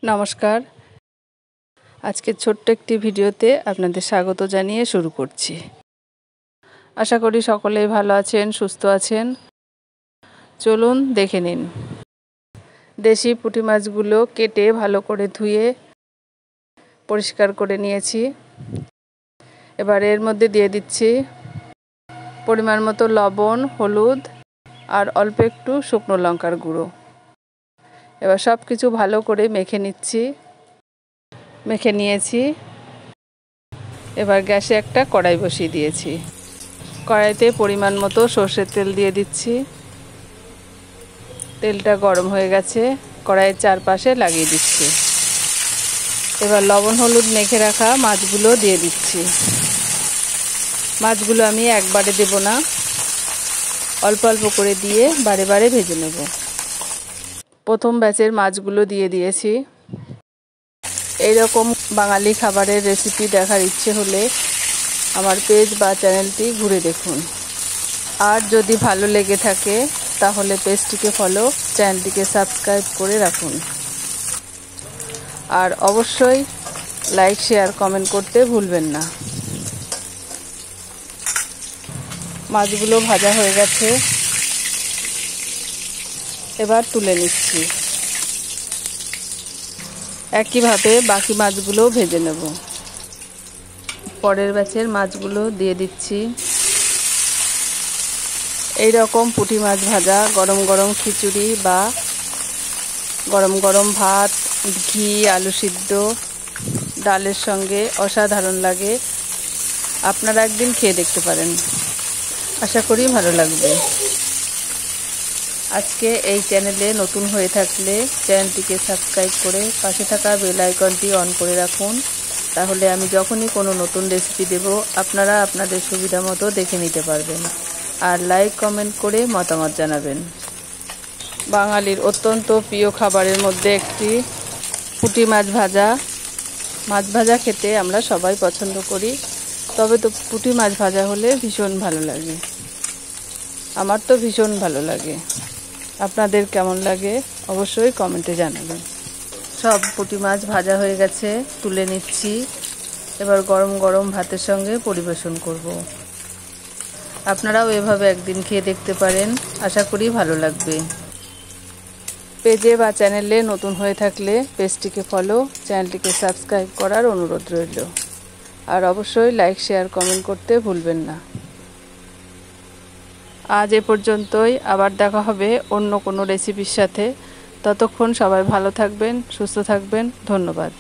নমস্কার। আজকে ছোট্ট একটি ভিডিওতে আপনাদের স্বাগত জানিয়ে শুরু করছি। আশা করি সকলেই ভালো আছেন, সুস্থ আছেন। চলুন দেখে নিন। দেশি পুঁটি মাছগুলো কেটে ভালো করে ধুয়ে পরিষ্কার করে নিয়েছি। এবার এর মধ্যে দিয়ে দিচ্ছি পরিমাণ মতো লবণ, হলুদ আর অল্প একটু শুকনো লঙ্কার গুঁড়ো। এবার সব কিছু ভালো করে মেখে নিয়েছি। এবার গ্যাসে একটা কড়াই বসিয়ে দিয়েছি। কড়াইতে পরিমাণ মতো সর্ষের তেল দিয়ে দিচ্ছি। তেলটা গরম হয়ে গেছে, কড়াইয়ের চারপাশে লাগিয়ে দিচ্ছি। এবার লবণ হলুদ মেখে রাখা মাছগুলো দিয়ে দিচ্ছি। মাছগুলো আমি একবারে দেব না, অল্প অল্প করে দিয়ে বারে বারে ভেজে নেব। প্রথম ব্যাচের মাছগুলো দিয়ে দিয়েছি। এইরকম বাঙালি খাবারের রেসিপি দেখার ইচ্ছে হলে আমার পেজ বা চ্যানেলটি ঘুরে দেখুন। আর যদি ভালো লেগে থাকে তাহলে পেজটিকে ফলো, চ্যানেলটিকে সাবস্ক্রাইব করে রাখুন। আর অবশ্যই লাইক, শেয়ার, কমেন্ট করতে ভুলবেন না। মাছগুলো ভাজা হয়ে গেছে, এবার তুলে নিচ্ছি। একইভাবে বাকি মাছগুলো ভেজে নেব। পরের ব্যাচের মাছগুলো দিয়ে দিচ্ছি। এই রকম পুঁটি মাছ ভাজা গরম গরম খিচুড়ি বা গরম গরম ভাত, ঘি, আলু সিদ্ধ, ডালের সঙ্গে অসাধারণ লাগে। আপনারা একদিন খেয়ে দেখতে পারেন, আশা করি ভালো লাগবে। আজকে এই চ্যানেলে নতুন হয়ে থাকলে চ্যানেলটিকে সাবস্ক্রাইব করে পাশে থাকা বেল আইকনটি অন করে রাখুন। তাহলে আমি যখনই কোনো নতুন রেসিপি দেব আপনারা আপনাদের সুবিধা মতো দেখে নিতে পারবেন। আর লাইক, কমেন্ট করে মতামত জানাবেন। বাঙালির অত্যন্ত প্রিয় খাবারের মধ্যে একটি পুঁটি মাছ ভাজা। মাছ ভাজা খেতে আমরা সবাই পছন্দ করি, তবে তো পুঁটি মাছ ভাজা হলে ভীষণ ভালো লাগে। আমার তো ভীষণ ভালো লাগে। আপনাদের কেমন লাগে অবশ্যই কমেন্টে জানাবেন। সব পুঁটি মাছ ভাজা হয়ে গেছে, তুলে নিচ্ছি। এবার গরম গরম ভাতের সঙ্গে পরিবেশন করব। আপনারাও এভাবে একদিন খেয়ে দেখতে পারেন, আশা করি ভালো লাগবে। পেজে বা চ্যানেলে নতুন হয়ে থাকলে পেজটিকে ফলো, চ্যানেলটিকে সাবস্ক্রাইব করার অনুরোধ রইল। আর অবশ্যই লাইক, শেয়ার, কমেন্ট করতে ভুলবেন না। আজ এ পর্যন্তই। আবার দেখা হবে অন্য কোনো রেসিপির সাথে। ততক্ষণ সবাই ভালো থাকবেন, সুস্থ থাকবেন। ধন্যবাদ।